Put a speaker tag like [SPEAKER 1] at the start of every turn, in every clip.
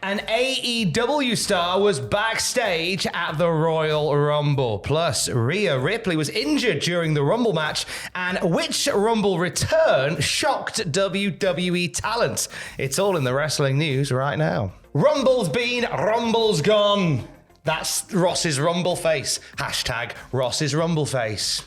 [SPEAKER 1] An AEW star was backstage at the Royal Rumble. Plus, Rhea Ripley was injured during the Rumble match. And which Rumble return shocked WWE talent? It's all in the wrestling news right now. Rumble's been, Rumble's gone. That's Ross's Rumble face. Hashtag Ross's Rumble face.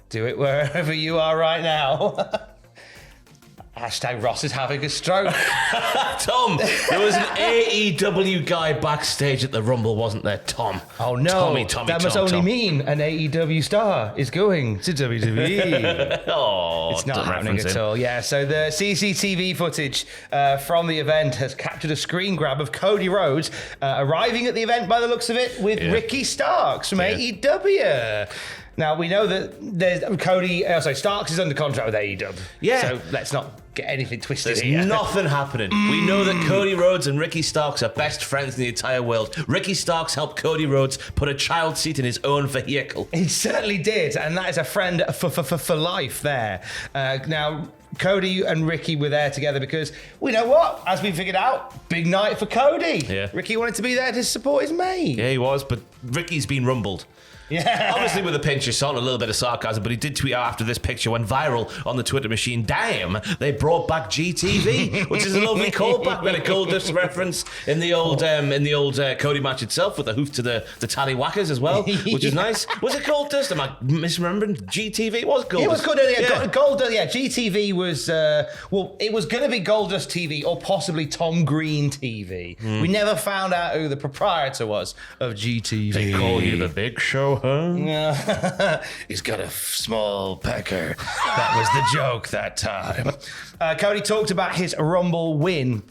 [SPEAKER 1] Do it wherever you are right now. Hashtag Ross is having a stroke.
[SPEAKER 2] Tom, there was an AEW guy backstage at the Rumble, wasn't there, Tom?
[SPEAKER 1] Oh, no.
[SPEAKER 2] Tommy,
[SPEAKER 1] that must only mean an AEW star is going to WWE.
[SPEAKER 2] Oh,
[SPEAKER 1] it's not happening at all. Yeah, so the CCTV footage from the event has captured a screen grab of Cody Rhodes arriving at the event, by the looks of it, with Ricky Starks from AEW. Now, we know that Starks is under contract with AEW.
[SPEAKER 2] Yeah.
[SPEAKER 1] So let's not get anything twisted
[SPEAKER 2] There's
[SPEAKER 1] here.
[SPEAKER 2] nothing happening. We know that Cody Rhodes and Ricky Starks are best friends in the entire world. Ricky Starks helped Cody Rhodes put a child seat in his own vehicle.
[SPEAKER 1] He certainly did, and that is a friend for life there. Now, Cody and Ricky were there together because, we know what, as we figured out, big night for Cody.
[SPEAKER 2] Yeah.
[SPEAKER 1] Ricky wanted to be there to support his mate.
[SPEAKER 2] Yeah, he was, but Ricky's been rumbled.
[SPEAKER 1] Yeah.
[SPEAKER 2] Obviously with a pinch of salt and a little bit of sarcasm, but he did tweet out after this picture went viral on the Twitter machine, damn, they brought back GTV, which is a lovely callback. We had a Goldust reference in the old Cody match itself with the hoof to the tallywhackers as well, which is nice. Was it Goldust? Am I misremembering? GTV? It was Goldust.
[SPEAKER 1] It was good. Goldust, GTV was, it was going to be Goldust TV or possibly Tom Green TV. We never found out who the proprietor was of GTV.
[SPEAKER 2] They call you the Big Show, huh?
[SPEAKER 1] Yeah. He's got a small pecker. That was the joke that time. Cody talked about his Rumble win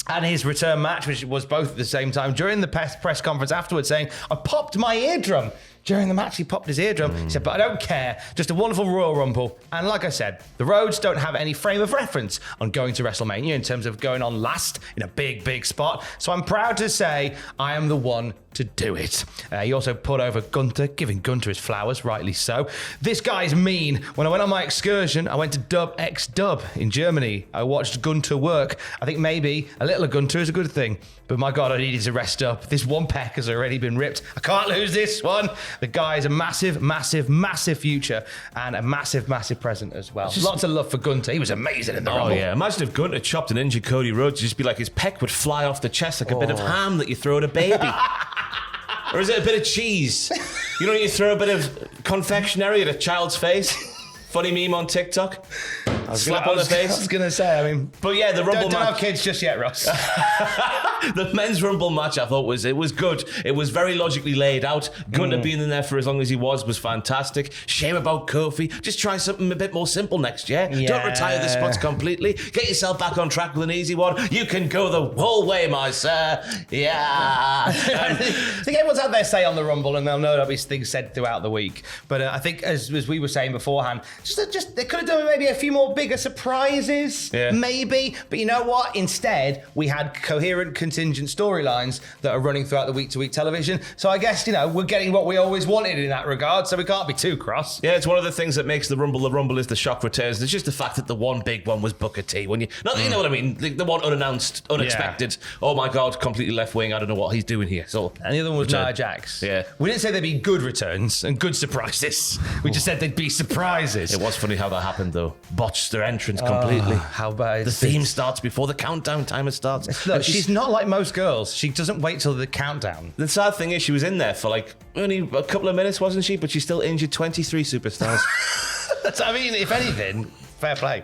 [SPEAKER 1] and his return match, which was both at the same time, during the press conference afterwards, saying, I popped my eardrum. During the match, he popped his eardrum. He said, but I don't care. Just a wonderful Royal Rumble. And like I said, the Rhodes don't have any frame of reference on going to WrestleMania in terms of going on last in a big, big spot. So I'm proud to say I am the one to do it. He also put over Gunther, giving Gunther his flowers, rightly so. This guy's mean. When I went on my excursion, I went to Dub X Dub in Germany. I watched Gunther work. I think maybe a little of Gunther is a good thing. But my God, I needed to rest up. This one peck has already been ripped. I can't lose this one. The guy has a massive, massive, massive future and a massive, massive present as well. Lots of love for Gunther. He was amazing in the Rumble.
[SPEAKER 2] Oh, yeah. Imagine if Gunther chopped and injured Cody Rhodes. It'd just be like his peck would fly off the chest like a bit of ham that you throw at a baby. Or is it a bit of cheese? You know, you throw a bit of confectionery at a child's face. Funny meme on TikTok. Slap on the face.
[SPEAKER 1] I was going to say, I mean...
[SPEAKER 2] But yeah, the Rumble match...
[SPEAKER 1] Don't have kids just yet, Ross.
[SPEAKER 2] The men's Rumble match, I thought, was good. It was very logically laid out. Gunther being in there for as long as he was fantastic. Shame about Kofi. Just try something a bit more simple next year.
[SPEAKER 1] Yeah.
[SPEAKER 2] Don't retire the spots completely. Get yourself back on track with an easy one. You can go the whole way, my sir. Yeah.
[SPEAKER 1] I think everyone's had their say on the Rumble, and they'll know there'll be things said throughout the week. But I think, as we were saying beforehand, just they could have done maybe a few more bigger surprises, maybe. But you know what? Instead, we had coherent, contingent storylines that are running throughout the week-to-week television. So I guess, we're getting what we always wanted in that regard, so we can't be too cross.
[SPEAKER 2] Yeah, it's one of the things that makes the Rumble is the shock returns. It's just the fact that the one big one was Booker T. When you know what I mean? The one unannounced, unexpected. Yeah. Oh my God, completely left wing. I don't know what he's doing here. So,
[SPEAKER 1] and the other one was Nia Jax.
[SPEAKER 2] Yeah.
[SPEAKER 1] We didn't say there'd be good returns and good surprises. We just said there'd be surprises.
[SPEAKER 2] It was funny how that happened, though. Botched their entrance completely.
[SPEAKER 1] How bad.
[SPEAKER 2] The theme starts before the countdown timer starts.
[SPEAKER 1] Look, she's not like most girls. She doesn't wait till the countdown.
[SPEAKER 2] The sad thing is she was in there for like only a couple of minutes, wasn't she? But she still injured 23 superstars.
[SPEAKER 1] I mean, if anything... Fair play.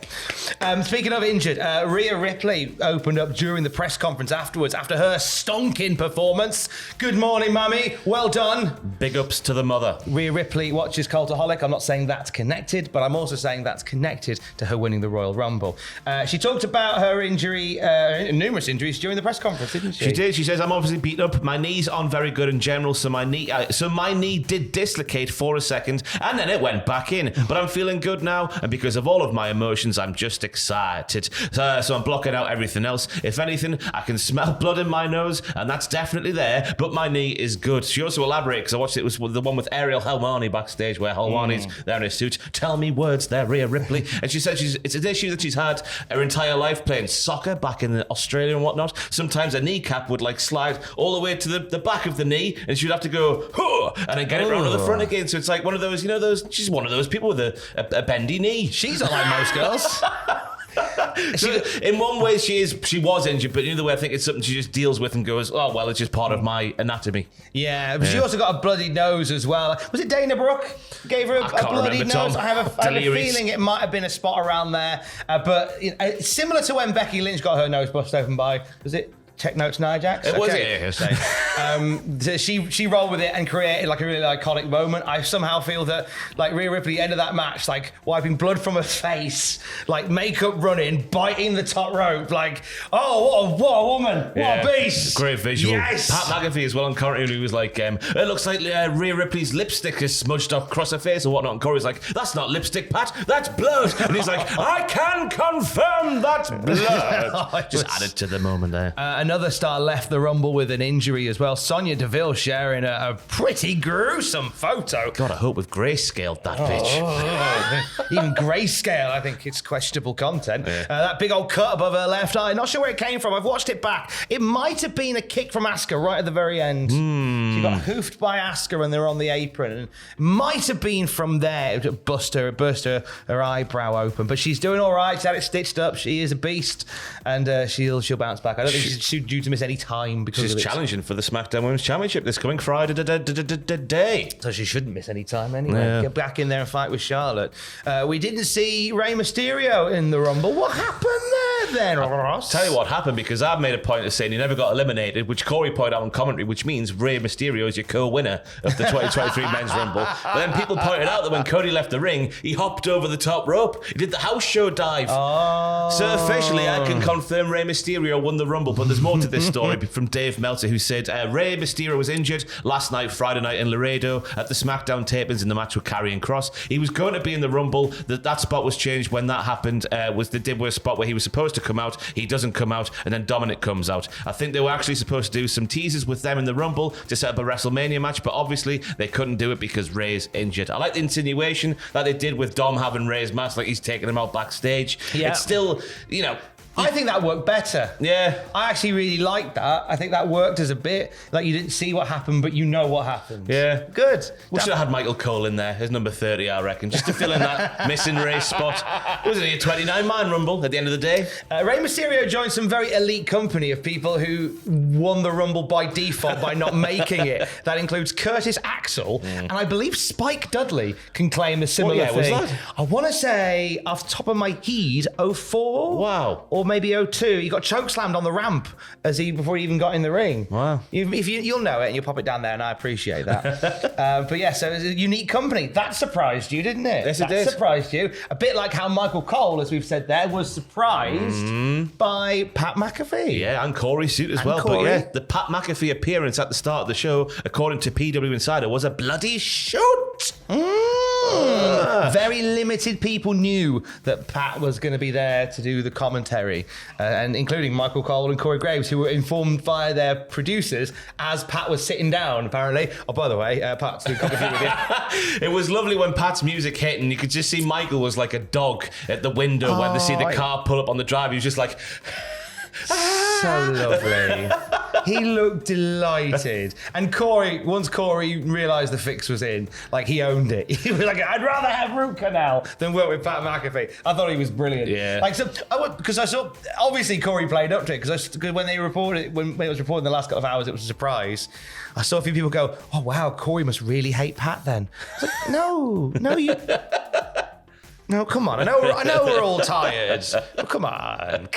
[SPEAKER 1] Speaking of injured, Rhea Ripley opened up during the press conference afterwards after her stonking performance. Good morning, mummy. Well done.
[SPEAKER 2] Big ups to the mother.
[SPEAKER 1] Rhea Ripley watches Cultaholic. I'm not saying that's connected, but I'm also saying that's connected to her winning the Royal Rumble. She talked about her injury, numerous injuries during the press conference, didn't she?
[SPEAKER 2] She did. She says, I'm obviously beaten up. My knees aren't very good in general, so my knee did dislocate for a second, and then it went back in. But I'm feeling good now, and because of all of my my emotions. I'm just excited. So I'm blocking out everything else. If anything, I can smell blood in my nose, and that's definitely there, but my knee is good. She also elaborated, because I watched it was the one with Ariel Helwani backstage, where Helwani's there in his suit. Tell me words there, Rhea Ripley. And she said it's an issue that she's had her entire life playing soccer back in Australia and whatnot. Sometimes a kneecap would like slide all the way to the back of the knee, and she'd have to go, huh, and then get it around to the front again. So it's like one of those, she's one of those people with a bendy knee.
[SPEAKER 1] She's not like most girls.
[SPEAKER 2] So in one way she was injured, but in the other way I think it's something she just deals with and goes, oh well, it's just part of my anatomy.
[SPEAKER 1] Yeah, but she also got a bloody nose as well. Was it Dana Brooke gave her a bloody
[SPEAKER 2] remember,
[SPEAKER 1] nose?
[SPEAKER 2] Tom.
[SPEAKER 1] I have a feeling it might have been a spot around there, but similar to when Becky Lynch got her nose busted open by, was it Check Notes Nia Jax?
[SPEAKER 2] It was it.
[SPEAKER 1] She rolled with it and created like a really iconic moment. I somehow feel that like Rhea Ripley ended that match like wiping blood from her face, like makeup running, biting the top rope, like what a woman, what a beast.
[SPEAKER 2] Great visual.
[SPEAKER 1] Yes.
[SPEAKER 2] Pat McAfee as well on commentary was like, it looks like Rhea Ripley's lipstick is smudged across her face or whatnot. And Corey's like, that's not lipstick, Pat, that's blood. And he's like, I can confirm that's blood. Just added to the moment there.
[SPEAKER 1] Another star left the Rumble with an injury as well. Sonya Deville sharing a pretty gruesome photo.
[SPEAKER 2] God, I hope we've grayscaled that bitch.
[SPEAKER 1] Even grayscale, I think it's questionable content. Yeah. That big old cut above her left eye, not sure where it came from. I've watched it back. It might have been a kick from Asuka right at the very end. She got hoofed by Asuka when they were on the apron. And might have been from there. It burst her eyebrow open. But she's doing all right. She's had it stitched up. She is a beast. And she'll bounce back. I don't think she's due to miss any time because
[SPEAKER 2] she's challenging for the SmackDown Women's Championship this coming Friday day.
[SPEAKER 1] So she shouldn't miss any time anyway. Yeah. Get back in there and fight with Charlotte. We didn't see Rey Mysterio in the Rumble. What happened there then, Ross?
[SPEAKER 2] Tell you what happened, because I've made a point of saying he never got eliminated, which Corey pointed out on commentary, which means Rey Mysterio is your co-winner of the 2023 Men's Rumble. But then people pointed out that when Cody left the ring, he hopped over the top rope. He did the house show dive. So officially, I can confirm Rey Mysterio won the Rumble, but there's more to this story from Dave Meltzer, who said Rey Mysterio was injured last night, Friday night in Laredo at the SmackDown tapings in the match with Karrion Kross. He was going to be in the Rumble. That spot was changed when that happened. Was the Dibware spot where he was supposed to come out. He doesn't come out, and then Dominic comes out. I think they were actually supposed to do some teasers with them in the Rumble to set up a WrestleMania match, but obviously they couldn't do it because Rey's injured. I like the insinuation that they did with Dom having Rey's mask, like he's taking him out backstage. Yeah. It's still,
[SPEAKER 1] I think that worked better.
[SPEAKER 2] Yeah.
[SPEAKER 1] I actually really liked that. I think that worked as a bit. Like, you didn't see what happened, but you know what happened.
[SPEAKER 2] Yeah.
[SPEAKER 1] Good.
[SPEAKER 2] We should have had Michael Cole in there as number 30, I reckon, just to fill in that missing race spot. Wasn't he a 29-man Rumble at the end of the day?
[SPEAKER 1] Rey Mysterio joined some very elite company of people who won the Rumble by default by not making it. That includes Curtis Axel, and I believe Spike Dudley can claim a similar thing.
[SPEAKER 2] Was that?
[SPEAKER 1] I want to say, off the top of my head, 04?
[SPEAKER 2] Wow.
[SPEAKER 1] Or maybe 02. He got chokeslammed on the ramp before he even got in the ring.
[SPEAKER 2] Wow.
[SPEAKER 1] You'll know it, and you'll pop it down there, and I appreciate that. But yeah, so it was a unique company. That surprised you, didn't it?
[SPEAKER 2] Yes, it did.
[SPEAKER 1] That surprised you. A bit like how Michael Cole, as we've said there, was surprised by Pat McAfee.
[SPEAKER 2] Yeah, and Corey's suit as well.
[SPEAKER 1] Corey.
[SPEAKER 2] But yeah, the Pat McAfee appearance at the start of the show, according to PW Insider, was a bloody shoot.
[SPEAKER 1] Very limited people knew that Pat was going to be there to do the commentary, and including Michael Cole and Corey Graves, who were informed via their producers as Pat was sitting down, apparently. Oh, by the way, Pat's doing commentary with you.
[SPEAKER 2] It was lovely when Pat's music hit, and you could just see Michael was like a dog at the window when they see the car pull up on the drive. He was just like...
[SPEAKER 1] So lovely. He looked delighted. And once Corey realised the fix was in, like, he owned it. He was like, I'd rather have root canal than work with Pat McAfee. I thought he was brilliant.
[SPEAKER 2] Yeah.
[SPEAKER 1] Like, so because I saw, obviously Corey played up to it, because when it was reported in the last couple of hours, it was a surprise. I saw a few people go, oh wow, Corey must really hate Pat then. I was like, no, you... No, come on. I know we're all tired. But come on.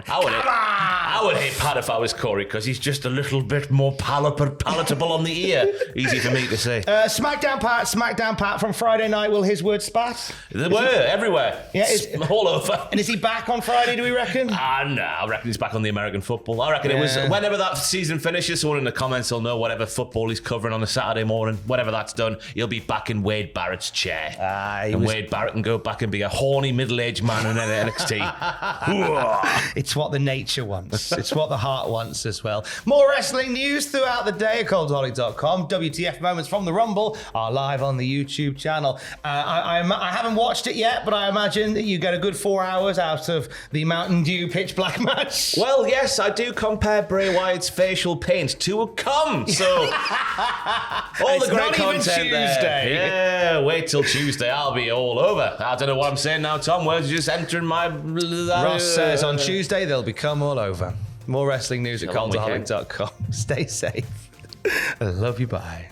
[SPEAKER 2] I would hate Pat if I was Corey, because he's just a little bit more palatable on the ear. Easy for me to say.
[SPEAKER 1] SmackDown Pat from Friday night. Will his words spat?
[SPEAKER 2] They were everywhere.
[SPEAKER 1] Yeah,
[SPEAKER 2] all over.
[SPEAKER 1] And is he back on Friday, do we reckon?
[SPEAKER 2] No, I reckon he's back on the American football. I reckon it was whenever that season finishes, someone in the comments will know whatever football he's covering on a Saturday morning, whatever that's done, he'll be back in Wade Barrett's chair. Wade Barrett can go back and be a horny middle-aged man in NXT.
[SPEAKER 1] It's what the nature wants. It's what the heart wants as well. More wrestling news throughout the day at Cultaholic.com. WTF moments from the Rumble are live on the YouTube channel. I haven't watched it yet, but I imagine that you get a good 4 hours out of the Mountain Dew pitch black match.
[SPEAKER 2] Well, yes, I do compare Bray Wyatt's facial paint to a cum, so all the great content there. Yeah, wait till Tuesday. I'll be all over. I don't know what I'm saying now, Tom. Words are just entering my...
[SPEAKER 1] Ross says on Tuesday they'll become all over. More wrestling news at Cultaholic.com. Stay safe. I love you. Bye.